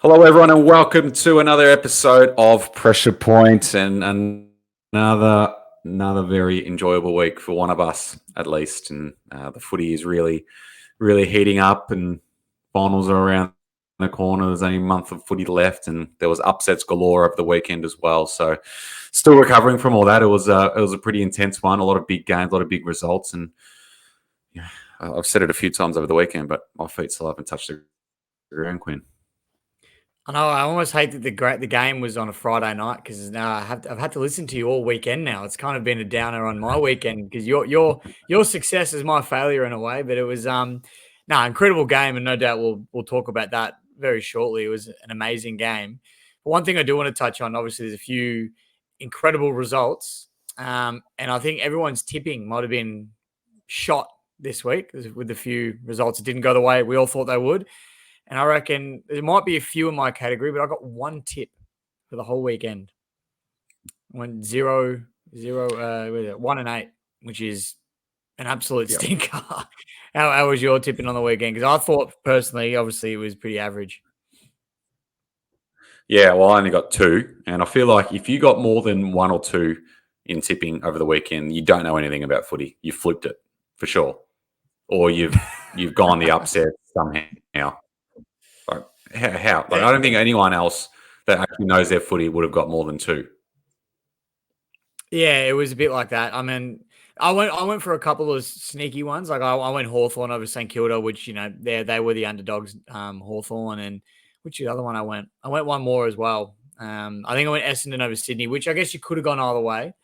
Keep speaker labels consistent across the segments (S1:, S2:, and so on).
S1: Hello, everyone, and welcome to another episode of Pressure Point, and another very enjoyable week for one of us, at least. And the footy is really heating up, and finals are around the corner. There's only a month of footy left, and there was upsets galore over the weekend as well. So, still recovering from all that. It was a pretty intense one. A lot of big games, a lot of big results, and yeah, I've said it a few times over the weekend, but my feet still haven't touched the ground, Quinn.
S2: I know. I almost hate that the game was on a Friday night because now I've had to listen to you all weekend. Now it's kind of been a downer on my weekend because your success is my failure in a way. But it was incredible game, and no doubt we'll talk about that very shortly. It was an amazing game. But one thing I do want to touch on, obviously, there's a few incredible results, and I think everyone's tipping might have been shot this week with the few results that didn't go the way we all thought they would. And I reckon there might be a few in my category, but I got one tip for the whole weekend. Went 1-8, which is an absolute stinker. How was your tipping on the weekend? Because I thought personally, obviously, it was pretty average.
S1: Yeah, well, I only got two, and I feel like if you got more than one or two in tipping over the weekend, you don't know anything about footy. You flipped it for sure, or you've gone the upset somehow. Like, how? Like, I don't think anyone else that actually knows their footy would have got more than two.
S2: Yeah, it was a bit like that. I mean, I went for a couple of sneaky ones. Like I went Hawthorn over St Kilda, which they were the underdogs. Hawthorn, and which the other one I went one more as well. I think I went Essendon over Sydney, which I guess you could have gone either way.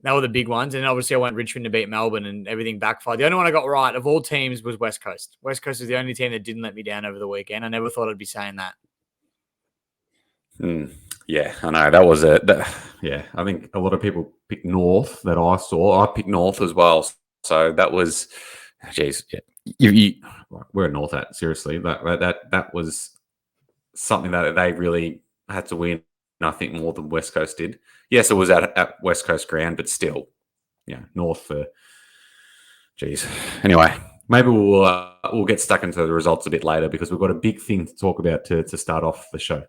S2: They were the big ones. And obviously I went Richmond to beat Melbourne and everything backfired. The only one I got right of all teams was West Coast. West Coast is the only team that didn't let me down over the weekend. I never thought I'd be saying that.
S1: Yeah, I know. That was it. Yeah, I think a lot of people picked North that I saw. I picked North as well. So that was, geez, yeah. We're at North at, seriously. That was something that they really had to win, I think, more than West Coast did. Yes, it was at West Coast ground, but still, yeah, North for. Geez. Anyway, maybe we'll get stuck into the results a bit later because we've got a big thing to talk about to start off the show.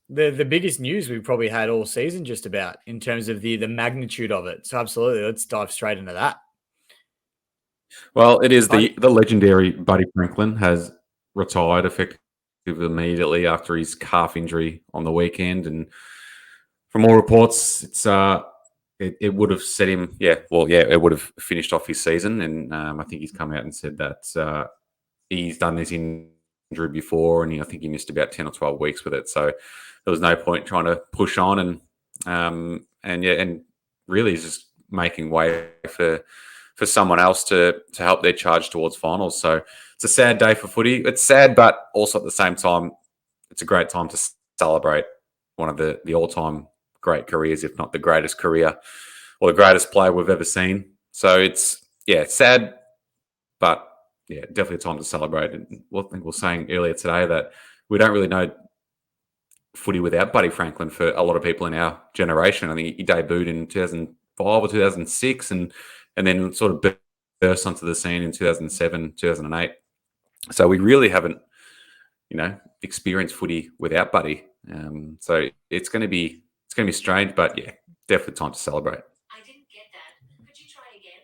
S2: The biggest news we've probably had all season, just about in terms of the magnitude of it. So absolutely, let's dive straight into that.
S1: Well, it is the legendary Buddy Franklin has retired effectively immediately after his calf injury on the weekend, and from all reports, it would have set him. It would have finished off his season, and I think he's come out and said that he's done this injury before, and I think he missed about 10 or 12 weeks with it. So there was no point trying to push on, and really he's just making way for someone else to help their charge towards finals. So it's a sad day for footy. It's sad, but also at the same time, it's a great time to celebrate one of the all-time great careers, if not the greatest career or the greatest player we've ever seen. So it's sad, but yeah, definitely a time to celebrate. And I think we were saying earlier today that we don't really know footy without Buddy Franklin for a lot of people in our generation. I think he debuted in 2005 or 2006 and then sort of burst onto the scene in 2007, 2008. So we really haven't, experienced footy without Buddy. So it's going to be strange, but yeah, definitely time to celebrate.
S3: I didn't get that. Could you try again?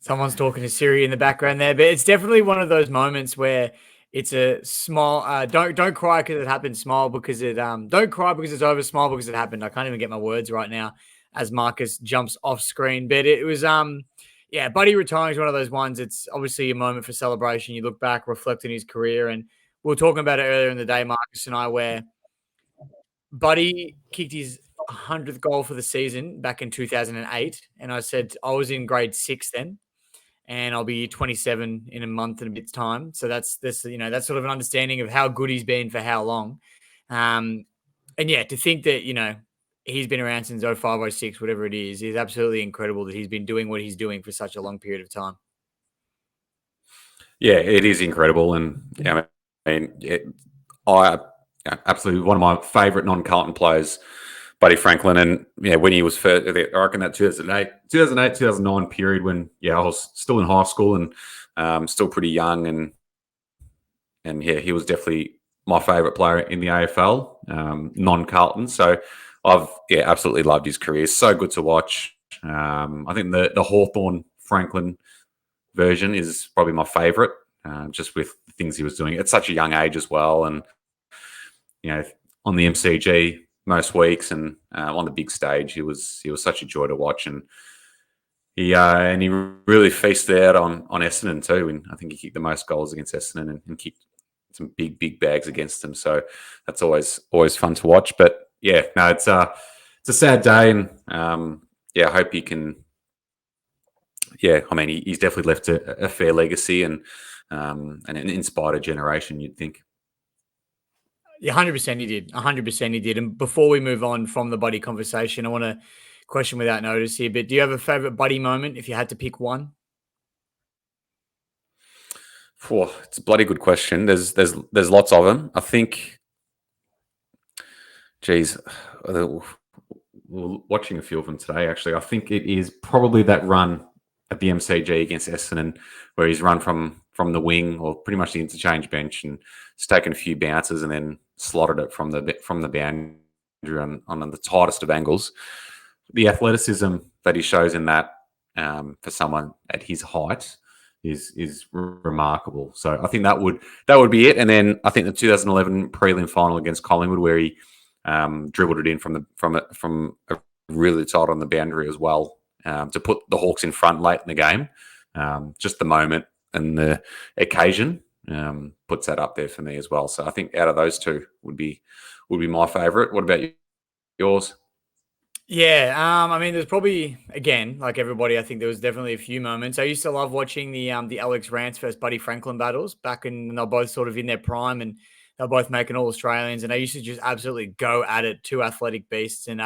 S2: Someone's talking to Siri in the background there, but it's definitely one of those moments where it's a small. Don't cry because it happened. Smile because it. Don't cry because it's over. Smile because it happened. I can't even get my words right now as Marcus jumps off screen. But it was Buddy retiring is one of those ones. It's obviously a moment for celebration. You look back, reflect on his career, and we were talking about it earlier in the day, Marcus and I, where Buddy kicked his 100th goal for the season back in 2008, and I said I was in grade 6 then, and I'll be 27 in a month and a bit's time. So that's sort of an understanding of how good he's been for how long. And yeah, to think that, he's been around since 05, 06, whatever it is absolutely incredible that he's been doing what he's doing for such a long period of time.
S1: Yeah, it is incredible. And I absolutely one of my favourite non-Carlton players, Buddy Franklin. And when he was first, I reckon that 2009 period when I was still in high school and still pretty young, and he was definitely my favourite player in the AFL, non-Carlton. So I've absolutely loved his career. So good to watch. I think the Hawthorn Franklin version is probably my favourite, just with the things he was doing at such a young age as well, and on the MCG most weeks and on the big stage, he was such a joy to watch, and he really feasted out on Essendon too, and I think he kicked the most goals against Essendon and kicked some big bags against them. So that's always fun to watch. But yeah, no, it's a sad day, and I hope he can. Yeah, I mean, he's definitely left a fair legacy and inspired a generation, you'd think.
S2: Yeah, 100% he did. 100% he did. And before we move on from the buddy conversation, I want to question without notice here, but do you have a favorite buddy moment if you had to pick one?
S1: It's a bloody good question. There's lots of them. I think, geez, watching a few of them today, actually. I think it is probably that run at the MCG against Essendon where he's run from the wing or pretty much the interchange bench and he's taken a few bounces and then slotted it from the boundary on the tightest of angles. The athleticism that he shows in that for someone at his height is remarkable. So I think that would be it. And then I think the 2011 prelim final against Collingwood where he dribbled it in from a really tight on the boundary as well to put the Hawks in front late in the game. Just the moment and the occasion puts that up there for me as well. So I think out of those two would be my favourite. What about yours?
S2: Yeah, I mean, there's probably, again, like everybody, I think there was definitely a few moments. I used to love watching the Alex Rance versus Buddy Franklin battles back when they're both sort of in their prime and they're both making all Australians, and they used to just absolutely go at it, two athletic beasts. And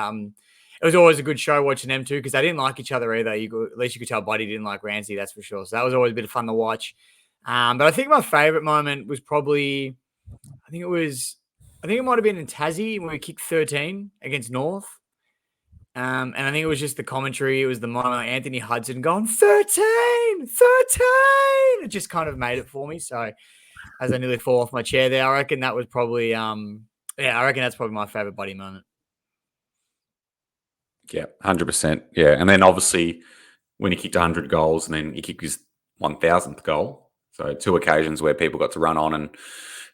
S2: it was always a good show watching them too because they didn't like each other either. At least you could tell Buddy didn't like Ramsey, that's for sure. So that was always a bit of fun to watch. But I think my favorite moment was probably, I think it might have been in Tassie when we kicked 13 against North. And I think it was just the commentary. It was the moment like Anthony Hudson going 13. It just kind of made it for me. So as I nearly fall off my chair there, I reckon that was probably, I reckon that's probably my favorite buddy moment.
S1: Yeah, 100%. Yeah, and then obviously when he kicked 100 goals and then he kicked his 1,000th goal. So two occasions where people got to run on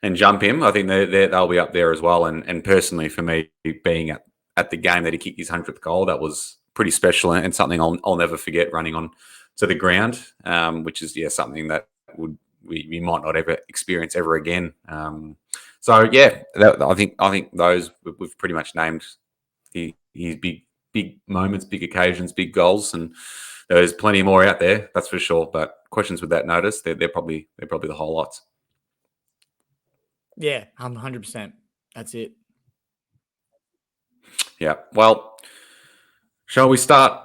S1: and jump him. I think they'll be up there as well. And personally for me, being at the game that he kicked his 100th goal, that was pretty special and something I'll never forget, running on to the ground, which is something that we might not ever experience ever again. I think those we've pretty much named his big moments, big occasions, big goals, and there's plenty more out there, that's for sure. But questions with that notice, they're probably the highlights.
S2: Yeah, 100%. That's it.
S1: Yeah. Well, shall we start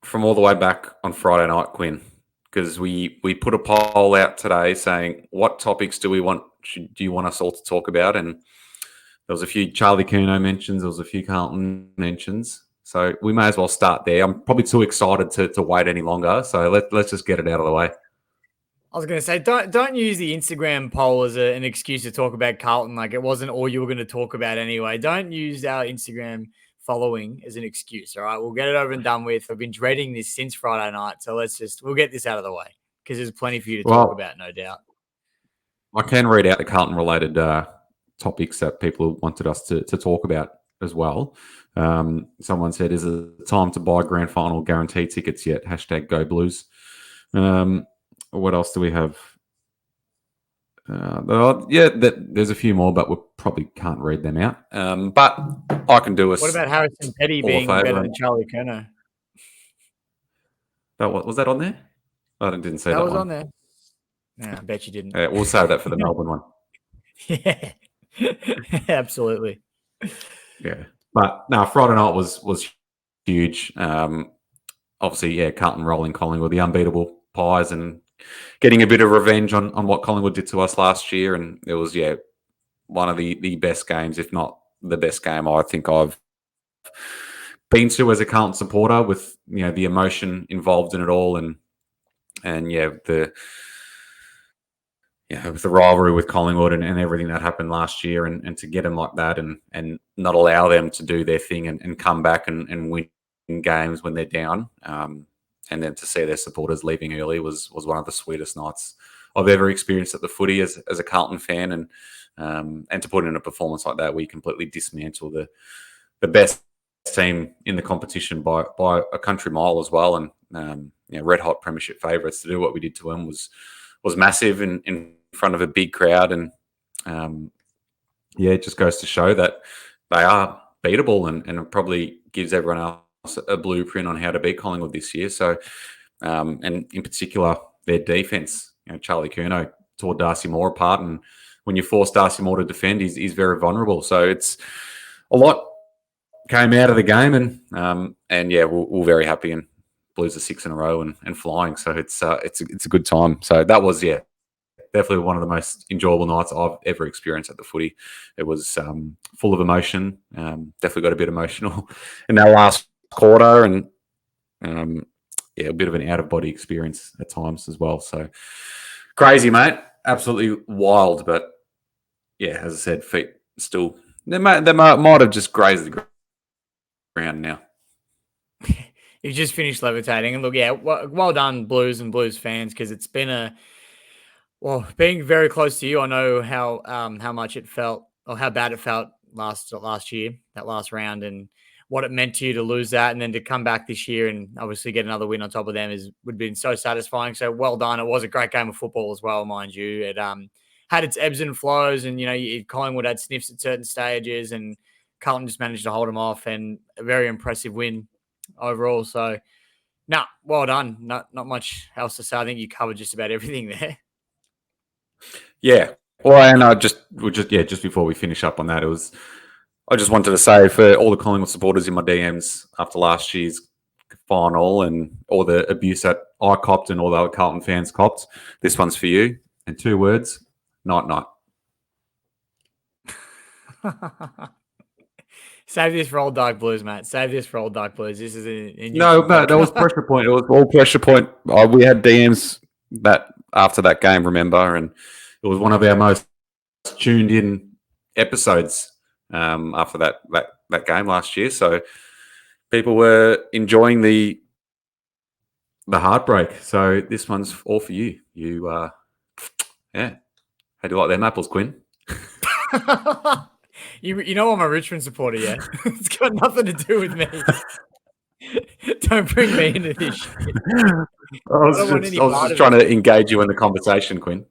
S1: from all the way back on Friday night, Quinn? Because we put a poll out today saying what topics do you want us all to talk about, and there was a few Charlie Cuno mentions, there was a few Carlton mentions, so we may as well start there. I'm probably too excited to wait any longer, so let's just get it out of the way.
S2: I was going to say, don't use the Instagram poll as an excuse to talk about Carlton. Like it wasn't all you were going to talk about anyway. Don't use our Instagram following as an excuse. All right, we'll get it over and done with. I've been dreading this since Friday night, so we'll get this out of the way because there's plenty for you to talk about, no doubt.
S1: I can read out the Carlton related topics that people wanted us to talk about as well. Someone said, "Is it time to buy grand final guarantee tickets yet?" #Go Blues. What else do we have? There's a few more, but we probably can't read them out. But I can do a.
S2: What about Harrison Petty being better than Charlie Curnow?
S1: Was that on there? I didn't say that.
S2: That was on there. No, I bet you didn't.
S1: Yeah, we'll save that for the Melbourne one.
S2: Yeah, absolutely.
S1: Yeah, but no, Friday night was huge. Obviously, Carlton rolling Collingwood, the unbeatable Pies, and getting a bit of revenge on what Collingwood did to us last year. And it was, one of the best games, if not the best game I think I've been to as a Carlton supporter, with, the emotion involved in it all. And with the rivalry with Collingwood and everything that happened last year, and to get them like that and not allow them to do their thing and come back and win games when they're down, and then to see their supporters leaving early was one of the sweetest nights I've ever experienced at the footy as a Carlton fan, and to put in a performance like that, we completely dismantle the best team in the competition by a country mile as well, and red hot premiership favourites. To do what we did to them was massive in front of a big crowd, and it just goes to show that they are beatable, and it probably gives everyone else a blueprint on how to beat Collingwood this year. So, and in particular, their defence. Charlie Curnow tore Darcy Moore apart, and when you force Darcy Moore to defend, he's very vulnerable. So it's a lot came out of the game, and we're very happy, and Blues are 6 in a row and flying. So it's a good time. So that was definitely one of the most enjoyable nights I've ever experienced at the footy. It was full of emotion. Definitely got a bit emotional in that last quarter, and a bit of an out of body experience at times as well. So crazy, mate. Absolutely wild. But as I said, feet still they might have just grazed the ground now.
S2: You just finished levitating, and look, well done, Blues and Blues fans, because it's been being very close to you. I know how much it felt, or how bad it felt last year, that last round, and what it meant to you to lose that, and then to come back this year and obviously get another win on top of them would have been so satisfying. So well done. It was a great game of football as well, mind you. It had its ebbs and flows, and Collingwood had sniffs at certain stages, and Carlton just managed to hold them off, and a very impressive win overall. So, well done. Not much else to say. I think you covered just about everything there.
S1: Yeah. Well, and just before we finish up on that, I just wanted to say, for all the Collingwood supporters in my DMs after last year's final and all the abuse that I copped and all the other Carlton fans copped, this one's for you. And 2 words: night.
S2: Save this for Old Dark Blues, mate. Save this for Old Dark Blues. This is
S1: no, that was pressure point. It was all pressure point. We had DMs that after that game, remember, and it was one of our most tuned in episodes after that game last year. So people were enjoying the heartbreak. So this one's all for you. You, how do you like them apples, Quinn?
S2: You know I'm a Richmond supporter, yeah? It's got nothing to do with me. Don't bring me into this shit.
S1: I was just trying to engage you in the conversation, Quinn.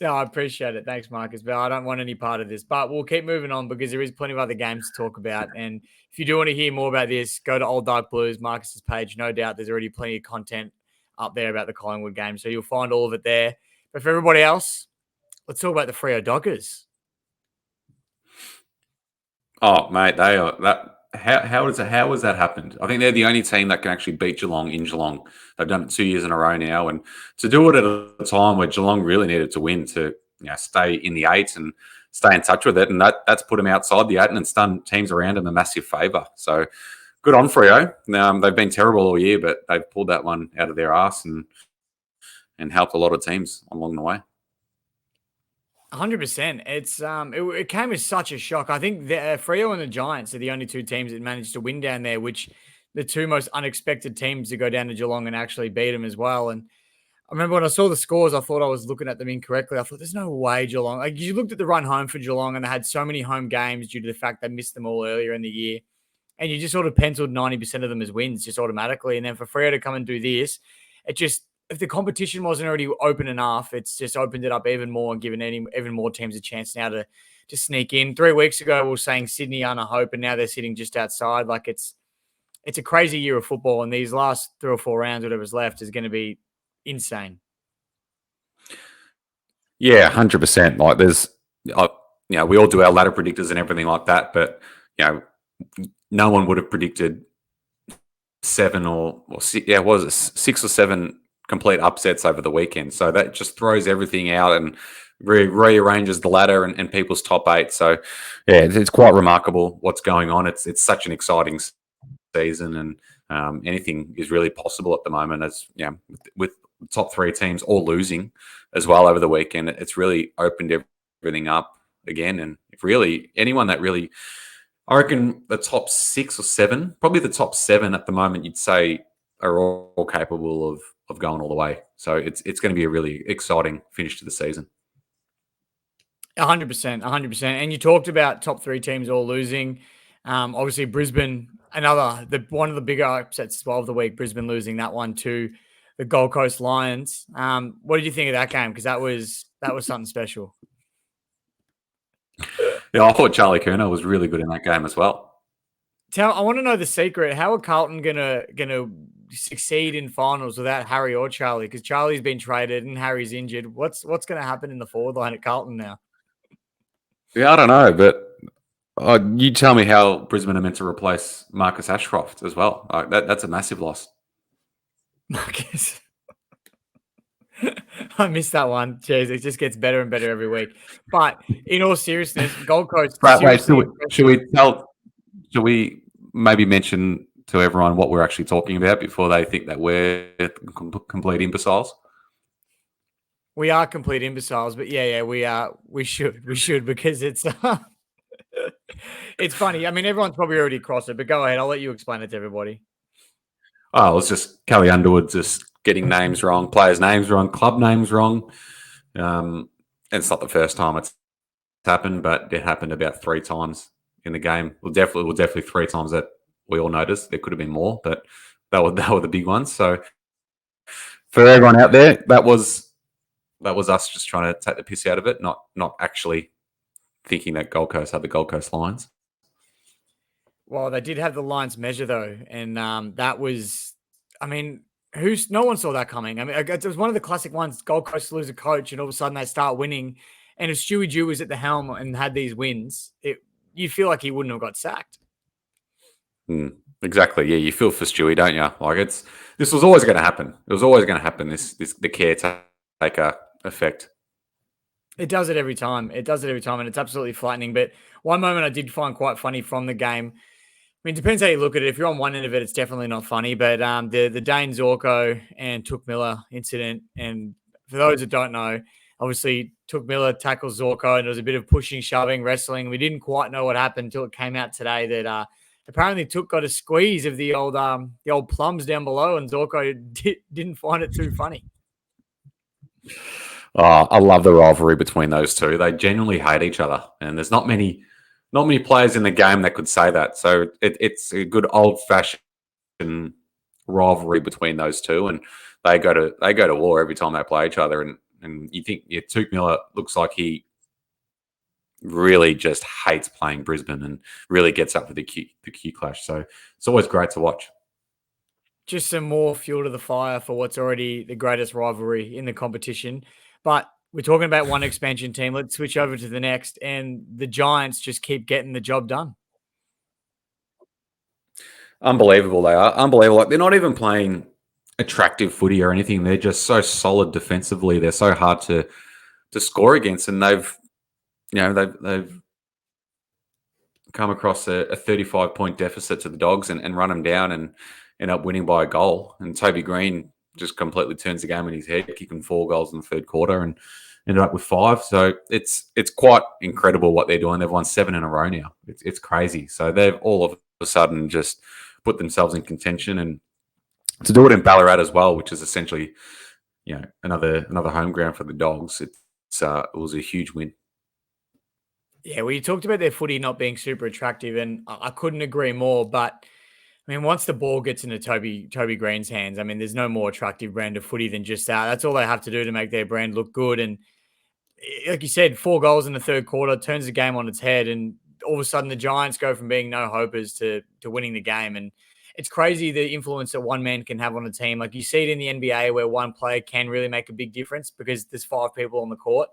S2: No, I appreciate it. Thanks, Marcus. But I don't want any part of this. But we'll keep moving on, because there is plenty of other games to talk about. And if you do want to hear more about this, go to Old Dark Blues, Marcus's page. No doubt there's already plenty of content up there about the Collingwood game. So you'll find all of it there. But for everybody else, let's talk about the Freo Dockers.
S1: Oh, mate, they are that. How has that happened? I think they're the only team that can actually beat Geelong in Geelong. They've done it 2 years in a row now, and to do it at a time where Geelong really needed to win to stay in the 8 and stay in touch with it, and that's put them outside the 8 and it's done teams around them a massive favour. So good on Freo. They've been terrible all year, but they've pulled that one out of their arse and helped a lot of teams along the way.
S2: 100%. It came as such a shock. I think the Freo and the Giants are the only 2 teams that managed to win down there, which the 2 most unexpected teams to go down to Geelong and actually beat them as well. And I remember when I saw the scores, I thought I was looking at them incorrectly. I thought, there's no way Geelong. Like, you looked at the run home for Geelong, and they had so many home games due to the fact they missed them all earlier in the year. And you just sort of penciled 90% of them as wins just automatically. And then for Freo to come and do this, if the competition wasn't already open enough, it's just opened it up even more and given even more teams a chance now to sneak in. 3 weeks ago, we were saying Sydney aren't a hope, and now they're sitting just outside. Like, it's a crazy year of football, and these last 3 or 4 rounds, whatever's left, is going to be insane.
S1: Yeah, 100%. Like, there's, we all do our ladder predictors and everything like that, but no one would have predicted 7 or 6, was it 6 or 7 complete upsets over the weekend. So that just throws everything out and rearranges the ladder and people's top 8. So it's quite remarkable what's going on. It's such an exciting season, and anything is really possible at the moment, as with top three teams all losing as well over the weekend. It's really opened everything up again. And if really anyone that really, I reckon the top 6 or 7, probably the top 7 at the moment, you'd say are all capable of going all the way. So it's going to be a really exciting finish to the season.
S2: 100%, 100%. And you talked about top 3 teams all losing. Obviously, Brisbane, one of the bigger upsets as well of the week. Brisbane losing that one to the Gold Coast Lions. What did you think of that game? Because that was something special.
S1: Yeah, I thought Charlie Curnow was really good in that game as well.
S2: I want to know the secret. How are Carlton gonna succeed in finals without Harry or Charlie? Because Charlie's been traded and Harry's injured. What's going to happen in the forward line at Carlton now?
S1: Yeah, I don't know, but you tell me how Brisbane are meant to replace Marcus Ashcroft as well. That's a massive loss.
S2: Marcus. I missed that one. Jeez, it just gets better and better every week. But in all seriousness, Gold Coast.
S1: Right, wait, should we maybe mention to everyone what we're actually talking about before they think that we're complete imbeciles?
S2: We are complete imbeciles, but yeah, we are. We should because it's it's funny. I mean, everyone's probably already crossed it, but go ahead. I'll let you explain it to everybody.
S1: Oh, it's just Kelly Underwood just getting names wrong, players' names wrong, club names wrong. And it's not the first time it's happened, but it happened about 3 times in the game. Well, definitely 3 times that we all noticed. There could have been more, but that were the big ones. So for everyone out there, that was us just trying to take the piss out of it, not actually thinking that Gold Coast had the Gold Coast Lions.
S2: Well, they did have the Lions measure though, and that was, I mean, no one saw that coming. I mean, it was one of the classic ones. Gold Coast lose a coach, and all of a sudden they start winning. And if Stewie Dew was at the helm and had these wins, you feel like he wouldn't have got sacked.
S1: Exactly. Yeah, you feel for Stewie, don't you? Like this was always going to happen. It was always going to happen. The caretaker effect.
S2: It does it every time. And it's absolutely frightening. But one moment I did find quite funny from the game. I mean, it depends how you look at it. If you're on one end of it, it's definitely not funny. But the Dane Zorko and Took Miller incident, and for those that don't know, obviously Took Miller tackles Zorko, and there was a bit of pushing, shoving, wrestling. We didn't quite know what happened until it came out today that apparently Took got a squeeze of the old plums down below, and Zorko didn't find it too funny.
S1: Oh, I love the rivalry between those two. They genuinely hate each other, and there's not many players in the game that could say that. So it's a good old-fashioned rivalry between those two, and they go to war every time they play each other. And you think Took Miller looks like he really just hates playing Brisbane and really gets up for the Q clash. So it's always great to watch.
S2: Just some more fuel to the fire for what's already the greatest rivalry in the competition. But we're talking about one expansion team. Let's switch over to the next. And the Giants just keep getting the job done.
S1: Unbelievable. They are unbelievable. Like, they're not even playing attractive footy or anything. They're just so solid defensively. They're so hard to score against. And they've come across a 35-point deficit to the Dogs and run them down and end up winning by a goal. And Toby Green just completely turns the game in his head, kicking 4 goals in the third quarter and ended up with 5. So it's quite incredible what they're doing. They've won 7 in a row now. It's crazy. So they've all of a sudden just put themselves in contention, and to do it in Ballarat as well, which is essentially another home ground for the Dogs. It was a huge win.
S2: Yeah, well, you talked about their footy not being super attractive, and I couldn't agree more. But I mean, once the ball gets into Toby Green's hands, I mean, there's no more attractive brand of footy than just that. That's all they have to do to make their brand look good. And like you said, 4 goals in the third quarter turns the game on its head, and all of a sudden the Giants go from being no hopers to winning the game. And it's crazy the influence that one man can have on a team. Like you see it in the NBA where one player can really make a big difference because there's 5 people on the court.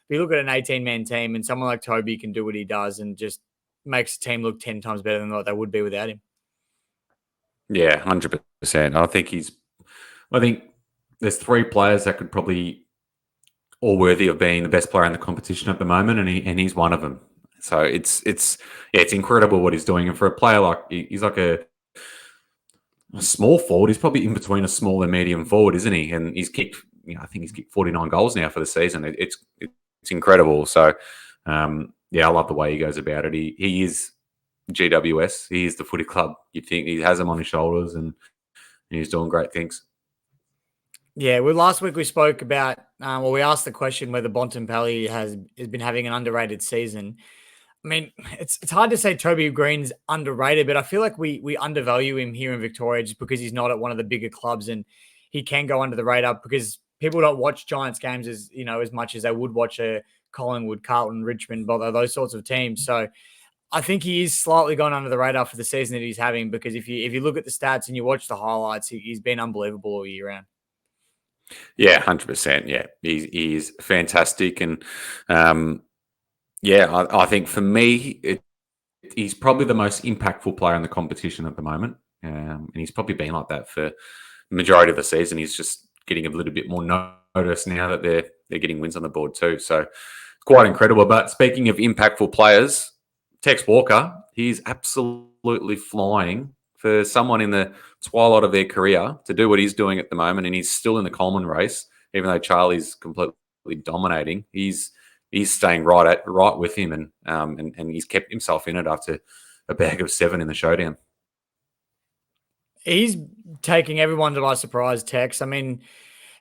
S2: But you look at an 18-man team and someone like Toby can do what he does and just makes the team look 10 times better than what they would be without him.
S1: Yeah, 100%. I think there's 3 players that could probably all worthy of being the best player in the competition at the moment, and he's one of them. So it's incredible what he's doing, and for a player like he's like a a small forward. He's probably in between a small and medium forward, isn't he? And he's kicked, I think he's kicked 49 goals now for the season. It's incredible. So, yeah, I love the way he goes about it. He is GWS. He is the footy club. You'd think he has them on his shoulders, and he's doing great things.
S2: Yeah, well, last week we spoke about, we asked the question whether Bontempelli has been having an underrated season. I mean, it's hard to say Toby Green's underrated, but I feel like we undervalue him here in Victoria just because he's not at one of the bigger clubs and he can go under the radar because people don't watch Giants games as much as they would watch a Collingwood, Carlton, Richmond, those sorts of teams. So I think he is slightly gone under the radar for the season that he's having because if you look at the stats and you watch the highlights, he's been unbelievable all year round.
S1: Yeah, 100%. Yeah, he's fantastic. And I think for me, he's probably the most impactful player in the competition at the moment. And he's probably been like that for the majority of the season. He's just getting a little bit more notice now that they're getting wins on the board too. So it's quite incredible. But speaking of impactful players, Tex Walker, he's absolutely flying for someone in the twilight of their career to do what he's doing at the moment, and he's still in the Coleman race, even though Charlie's completely dominating. He's staying right with him, and he's kept himself in it after a bag of 7 in the showdown.
S2: He's taking everyone by surprise, Tex. I mean,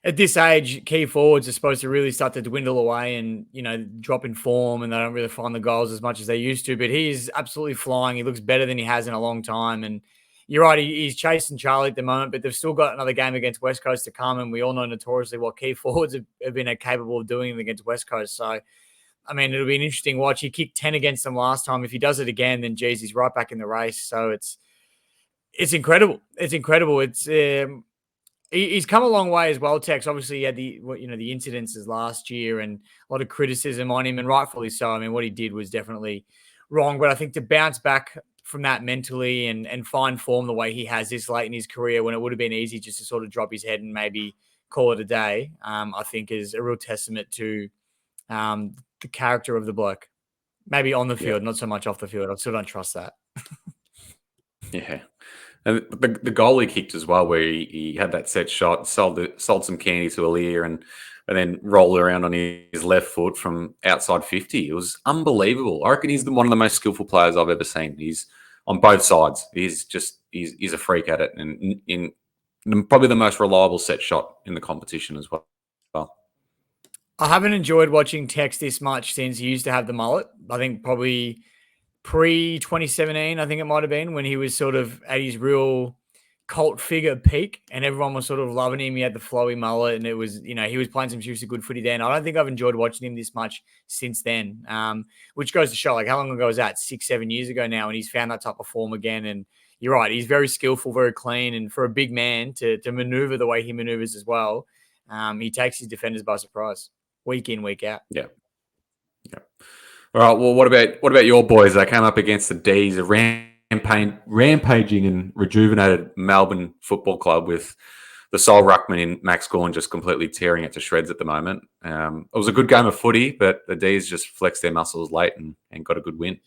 S2: at this age, key forwards are supposed to really start to dwindle away and, drop in form, and they don't really find the goals as much as they used to. But he's absolutely flying. He looks better than he has in a long time. And you're right, he's chasing Charlie at the moment, but they've still got another game against West Coast to come. And we all know notoriously what key forwards have been capable of doing against West Coast. So, I mean, it'll be an interesting watch. He kicked 10 against them last time. If he does it again, then, geez, he's right back in the race. So it's incredible. It's incredible. He's come a long way as well, Tex. Obviously, he had the incidences last year and a lot of criticism on him, and rightfully so. I mean, what he did was definitely wrong. But I think to bounce back from that mentally and find form the way he has this late in his career when it would have been easy just to sort of drop his head and maybe call it a day, I think is a real testament to the character of the bloke. Maybe on the field, not so much off the field. I still don't trust that.
S1: Yeah. And the goal he kicked as well, where he had that set shot, sold some candy to Aaliyah and then rolled around on his left foot from outside 50. It was unbelievable. I reckon he's one of the most skillful players I've ever seen. He's on both sides. He's a freak at it, and in probably the most reliable set shot in the competition as well.
S2: I haven't enjoyed watching Tex this much since he used to have the mullet. I think probably pre-2017, I think it might have been, when he was sort of at his real cult figure peak and everyone was sort of loving him. He had the flowy mullet and it was, he was playing some seriously good footy then. I don't think I've enjoyed watching him this much since then, which goes to show, like, how long ago was that? 6-7 years ago now, and he's found that type of form again. And you're right, he's very skillful, very clean, and for a big man to maneuver the way he maneuvers as well, he takes his defenders by surprise week in, week out.
S1: Yeah. All right. Well, what about your boys? They came up against the D's, a rampaging and rejuvenated Melbourne Football Club with the sole ruckman in Max Gawn just completely tearing it to shreds at the moment. It was a good game of footy, but the D's just flexed their muscles late and got a good win.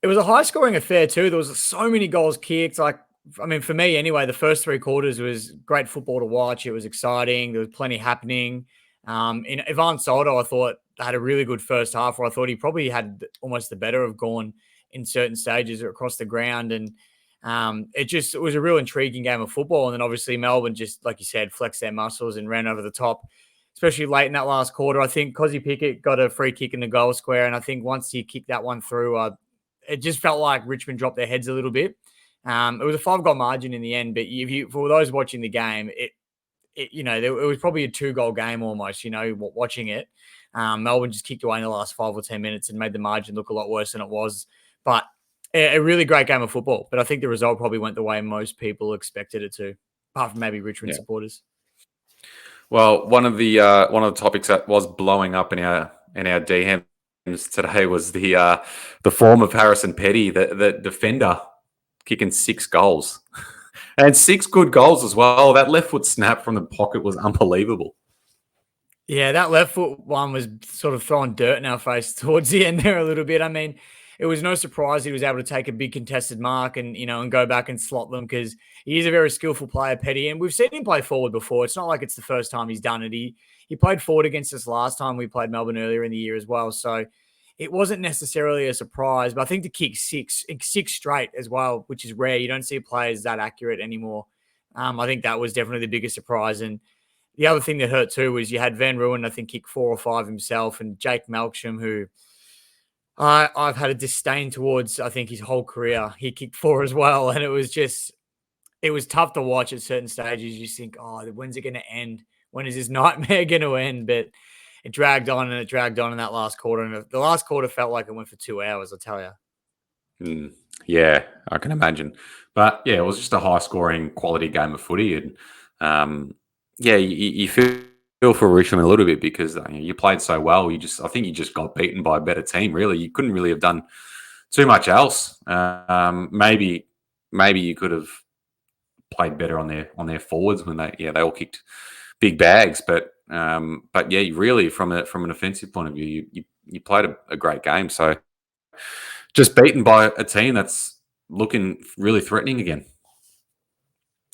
S2: It was a high-scoring affair too. There was so many goals kicked. For me anyway, the first 3 quarters was great football to watch. It was exciting. There was plenty happening. In Ivan Soldo, I thought had a really good first half, where I thought he probably had almost the better of Gawn in certain stages across the ground. And it was a real intriguing game of football. And then obviously Melbourne just, like you said, flexed their muscles and ran over the top, especially late in that last quarter. I think Cozzy Pickett got a free kick in the goal square. And I think once he kicked that one through, it just felt like Richmond dropped their heads a little bit. It was a 5-goal margin in the end, but for those watching the game, it was probably a 2-goal game almost, watching it. Melbourne just kicked away in the last 5 or 10 minutes and made the margin look a lot worse than it was. But a really great game of football. But I think the result probably went the way most people expected it to, apart from maybe Richmond supporters.
S1: Well, one of the topics that was blowing up in our DMs today was the form of Harrison Petty, the defender, kicking 6 goals. And 6 good goals as well. That left foot snap from the pocket was unbelievable. Yeah,
S2: that left foot one was sort of throwing dirt in our face towards the end there a little bit. I mean, it was no surprise he was able to take a big contested mark and, and go back and slot them because he is a very skillful player, Petty. And we've seen him play forward before. It's not like it's the first time he's done it. He played forward against us last time we played Melbourne earlier in the year as well. So it wasn't necessarily a surprise, but I think to kick six straight as well, which is rare. You don't see players that accurate anymore. I think that was definitely the biggest surprise. And the other thing that hurt too was you had Van Ruin, I think, kick 4 or 5 himself, and Jake Melksham, who I've had a disdain towards, I think, his whole career. He kicked 4 as well, and it was tough to watch at certain stages. You think, oh, when's it going to end? When is this nightmare going to end? But it dragged on and it dragged on in that last quarter. And the last quarter felt like it went for 2 hours, I'll tell you.
S1: Yeah, I can imagine. But yeah, it was just a high-scoring, quality game of footy, and you feel for Richmond a little bit because you played so well. I think you just got beaten by a better team. Really, you couldn't really have done too much else. Maybe you could have played better on their forwards when they all kicked big bags, but yeah, really from an offensive point of view, you played a great game. So just beaten by a team that's looking really threatening again.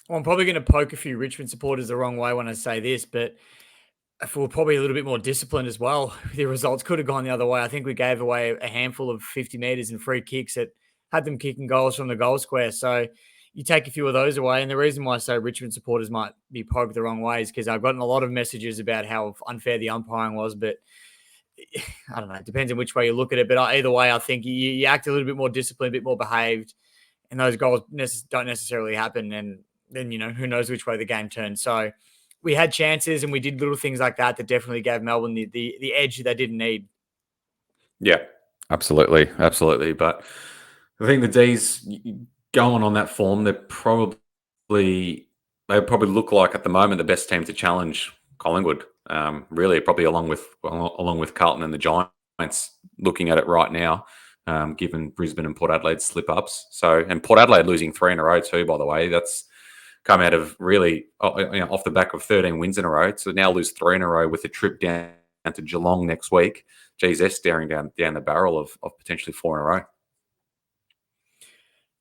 S2: Well, I'm probably going to poke a few Richmond supporters the wrong way when I say this, but if we were probably a little bit more disciplined as well, the results could have gone the other way. I think we gave away a handful of 50 metres and free kicks that had them kicking goals from the goal square. So you take a few of those away. And the reason why I say Richmond supporters might be poked the wrong way is because I've gotten a lot of messages about how unfair the umpiring was, but I don't know. It depends on which way you look at it. But either way, I think you act a little bit more disciplined, a bit more behaved, and those goals don't necessarily happen. And then, who knows which way the game turns. So we had chances and we did little things like that definitely gave Melbourne the edge they didn't need.
S1: Yeah, absolutely. But I think the D's going on that form, they probably look like at the moment the best team to challenge Collingwood. Really, probably along with Carlton and the Giants. Looking at it right now, given Brisbane and Port Adelaide slip ups. So, and Port Adelaide losing 3 in a row too. By the way, that's come out of really off the back of 13 wins in a row. So now lose 3 in a row with a trip down to Geelong next week. Geez, they're staring down the barrel of potentially 4 in a row.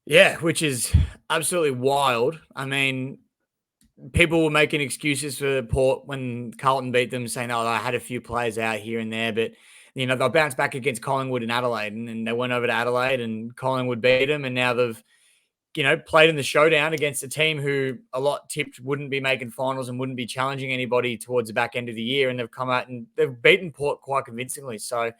S2: Yeah, which is absolutely wild. I mean, people were making excuses for Port when Carlton beat them, saying, oh, I had a few players out here and there, but they'll bounce back against Collingwood in Adelaide, and they went over to Adelaide and Collingwood beat them, and now they've played in the showdown against a team who a lot tipped wouldn't be making finals and wouldn't be challenging anybody towards the back end of the year. And they've come out and they've beaten Port quite convincingly. So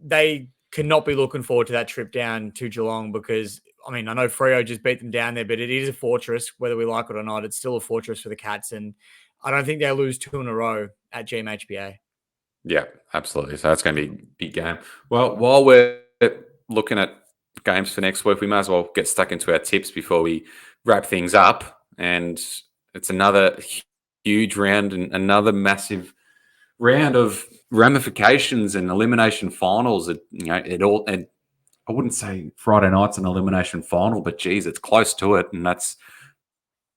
S2: they cannot be looking forward to that trip down to Geelong because, I know Freo just beat them down there, but it is a fortress, whether we like it or not. It's still a fortress for the Cats. And I don't think they'll lose 2 in a row at GMHBA.
S1: Yeah, absolutely. So that's going to be a big game. Well, while we're looking at games for next week, we might as well get stuck into our tips before we wrap things up. And it's another huge round and another massive round of ramifications and elimination finals. I wouldn't say Friday night's an elimination final, but geez, it's close to it. And that's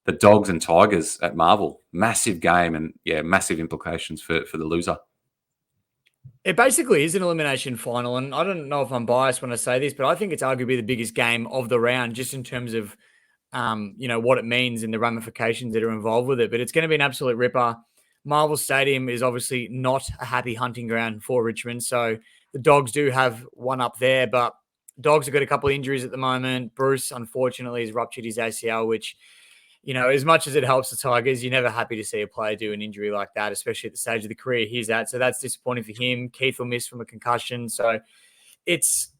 S1: the Dogs and Tigers at Marvel. Massive game and massive implications for the loser.
S2: It basically is an elimination final, and I don't know if I'm biased when I say this, but I think it's arguably the biggest game of the round, just in terms of, what it means and the ramifications that are involved with it. But it's going to be an absolute ripper. Marvel Stadium is obviously not a happy hunting ground for Richmond, so the Dogs do have one up there, but Dogs have got a couple of injuries at the moment. Bruce, unfortunately, has ruptured his ACL, which, as much as it helps the Tigers, you're never happy to see a player do an injury like that, especially at the stage of the career he's at. So that's disappointing for him. Keith will miss from a concussion. So it's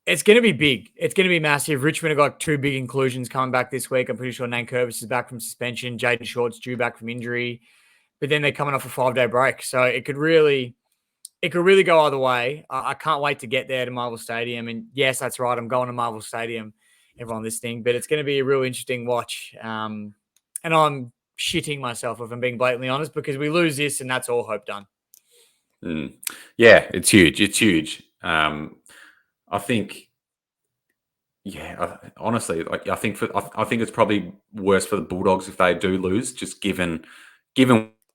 S2: going to be big. It's going to be massive. Richmond have got 2 big inclusions coming back this week. I'm pretty sure Nate Curvis is back from suspension. Jaden Short's due back from injury. But then they're coming off a 5-day break. So it could really go either way. I can't wait to get there to Marvel Stadium. And yes, that's right. I'm going to Marvel Stadium, everyone listening, but it's going to be a real interesting watch. And I'm shitting myself if I'm being blatantly honest, because we lose this and that's all hope done.
S1: Yeah, it's huge. I think, honestly, I think it's probably worse for the Bulldogs if they do lose, just given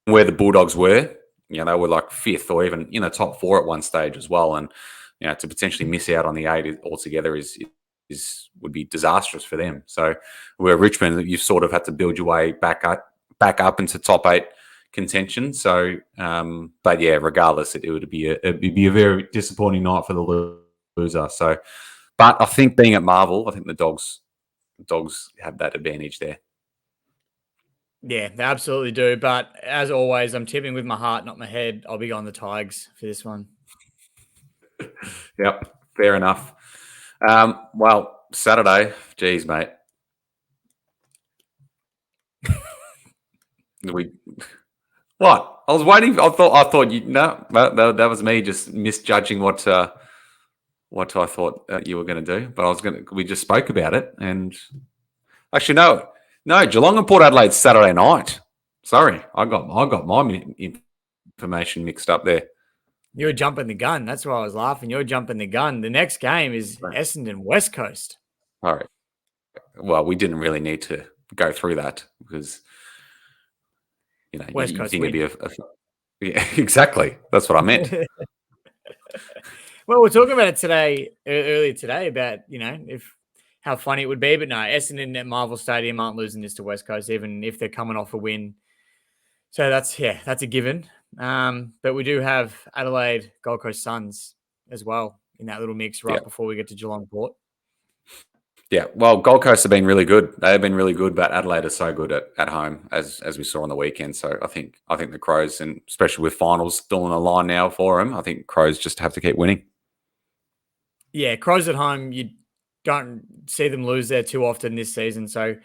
S1: where the Bulldogs were. They were like 5th or even in the top 4 at one stage as well. And to potentially miss out on the 8 altogether would be disastrous for them. So where Richmond, you've sort of had to build your way back up into top 8 contention. So, but yeah, regardless, it would be a very disappointing night for the loser. So, but I think being at Marvel, I think the Dogs have that advantage there.
S2: Yeah, they absolutely do. But as always, I'm tipping with my heart, not my head. I'll be going the Tigers for this one.
S1: Yep, fair enough. Well, Saturday, geez, mate. What? I was waiting. I thought you. No, that was me just misjudging what I thought you were going to do. But we just spoke about it, and actually, no. Geelong and Port Adelaide Saturday night. Sorry, I got my information mixed up there.
S2: You were jumping the gun. That's why I was laughing. You were jumping the gun. The next game is Essendon West Coast.
S1: All right. Well, we didn't really need to go through that because
S2: West Coast
S1: think it'd be yeah, exactly. That's what I meant.
S2: Well, we're talking about it today, earlier today, about how funny it would be. But no, Essendon at Marvel Stadium aren't losing this to West Coast, even if they're coming off a win. So that's a given. But we do have Adelaide Gold Coast Suns as well in that little mix before we get to Geelong Port.
S1: Yeah, well, Gold Coast have been really good. They have been really good, but Adelaide is so good at home, as we saw on the weekend. So I think the Crows, and especially with finals still on the line now for them, I think Crows just have to keep winning.
S2: Yeah, Crows at home, you don't see them lose there too often this season. So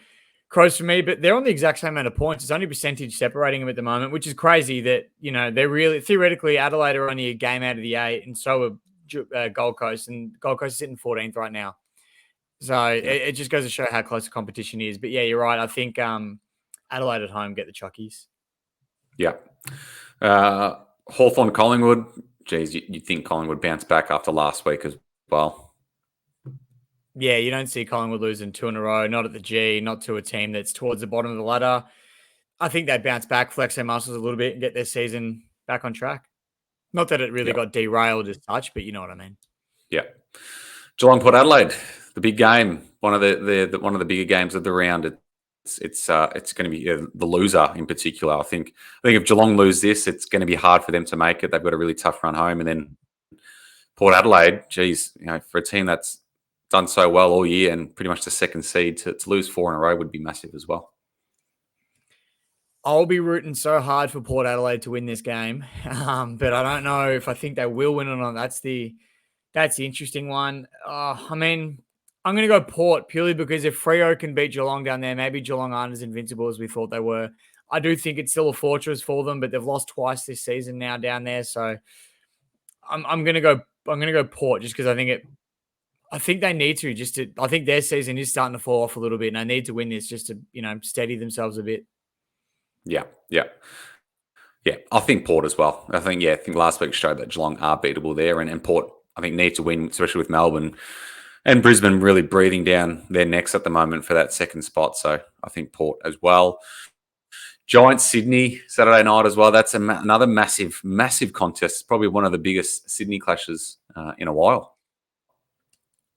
S2: Crows for me, but they're on the exact same amount of points. It's only percentage separating them at the moment, which is crazy that, they're really, theoretically, Adelaide are only a game out of the 8, and so are Gold Coast, and Gold Coast is sitting 14th right now. So it just goes to show how close the competition is. But yeah, you're right. I think Adelaide at home get the Chockies.
S1: Yeah. Hawthorn Collingwood, geez, you think Collingwood bounce back after last week as well?
S2: Yeah, you don't see Collingwood losing 2 in a row, not at the G, not to a team that's towards the bottom of the ladder. I think they bounce back, flex their muscles a little bit, and get their season back on track. Not that it really got derailed as such, but you know what I mean.
S1: Yeah. Geelong Port Adelaide, the big game, one of the bigger games of the round. It's going to be the loser in particular. I think if Geelong lose this, it's going to be hard for them to make it. They've got a really tough run home, and then Port Adelaide, geez, for a team that's done so well all year and pretty much the second seed, to lose 4 in a row would be massive as well.
S2: I'll be rooting so hard for Port Adelaide to win this game, but I don't know if I think they will win or not. That's the interesting one. I mean, I'm going to go Port purely because if Freo can beat Geelong down there, maybe Geelong aren't as invincible as we thought they were. I do think it's still a fortress for them, but they've lost twice this season now down there. So I'm going to go Port just because I think they need to I think their season is starting to fall off a little bit, and they need to win this just to steady themselves a bit.
S1: Yeah. I think Port as well. I think last week showed that Geelong are beatable there, and Port I think need to win, especially with Melbourne and Brisbane really breathing down their necks at the moment for that second spot. So I think Port as well. Giants Sydney Saturday night as well. That's another massive contest. Probably one of the biggest Sydney clashes in a while.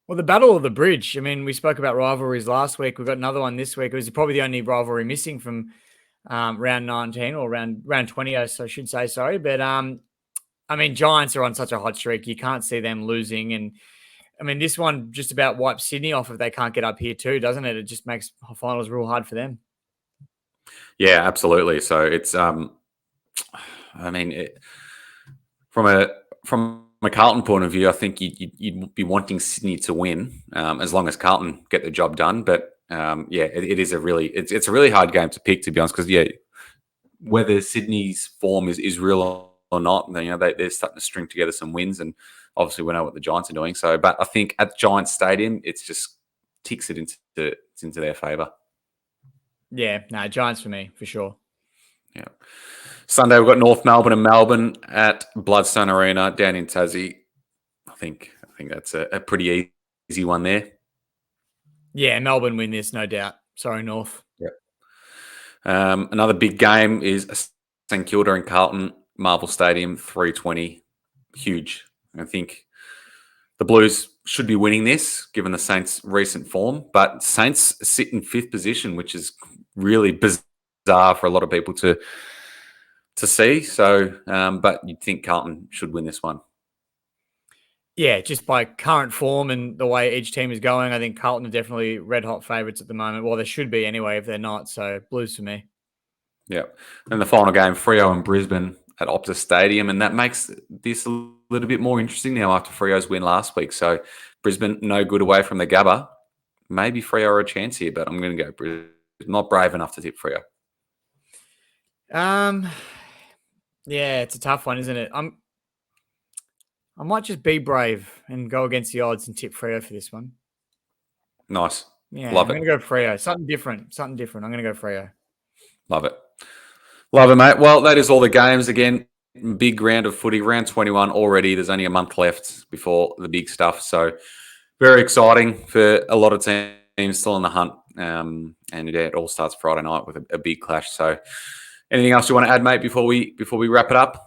S2: Well, the Battle of the Bridge. I mean, we spoke about rivalries last week. We've got another one this week. It was probably the only rivalry missing from round 19 or round 20, I should say. Sorry, but I mean, Giants are on such a hot streak. You can't see them losing. And I mean, this one just about wipes Sydney off if they can't get up here too, doesn't it? It just makes finals real hard for them.
S1: Yeah, absolutely. So it's, I mean, from a Carlton point of view, I think you'd be wanting Sydney to win as long as Carlton get the job done. But it is it's a really hard game to pick, to be honest, because whether Sydney's form is real or not, they're starting to string together some wins, and obviously we know what the Giants are doing. So, but I think at Giants Stadium, it's just ticks it into their favour.
S2: Yeah, no, Giants for me, for sure.
S1: Yeah. Sunday, we've got North Melbourne and Melbourne at Bloodstone Arena down in Tassie. I think that's a pretty easy one there.
S2: Yeah, Melbourne win this, no doubt. Sorry, North.
S1: Yep. Another big game is St Kilda and Carlton, Marvel Stadium, 3:20. Huge. I think The Blues should be winning this, given the Saints' recent form, but Saints sit in 5th position, which is really bizarre for a lot of people to see. So, but you'd think Carlton should win this one.
S2: Yeah, just by current form and the way each team is going, I think Carlton are definitely red hot favourites at the moment. Well, they should be anyway if they're not. So Blues for me.
S1: Yeah. And the final game, Freo and Brisbane at Optus Stadium, and that makes this a little bit more interesting now after Freo's win last week. So Brisbane no good away from the Gabba. Maybe Freo are a chance here, but I'm going to go Brisbane. Not brave enough to tip Freo.
S2: Yeah, it's a tough one, isn't it? I might just be brave and go against the odds and tip Freo for this one.
S1: Nice.
S2: Yeah,
S1: Love
S2: I'm
S1: it.
S2: going to go Freo. Something different. I'm going to go Freo.
S1: Love it. Love it, mate. Well, that is all the games. Again, big round of footy, round 21 already. There's only a month left before the big stuff. So very exciting for a lot of teams still in the hunt. And yeah, it all starts Friday night with a big clash. So anything else you want to add, mate, before we wrap it up?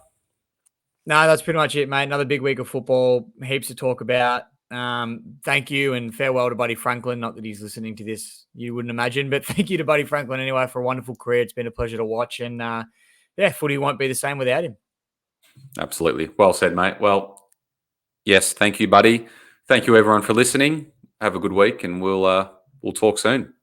S2: No, that's pretty much it, mate. Another big week of football. Heaps to talk about. Thank you and farewell to Buddy Franklin. Not that he's listening to this, you wouldn't imagine, but thank you to Buddy Franklin anyway for a wonderful career. It's been a pleasure to watch. And yeah, footy won't be the same without him.
S1: Absolutely. Well said, mate. Well, yes, thank you, buddy. Thank you, everyone, for listening. Have a good week, and we'll talk soon.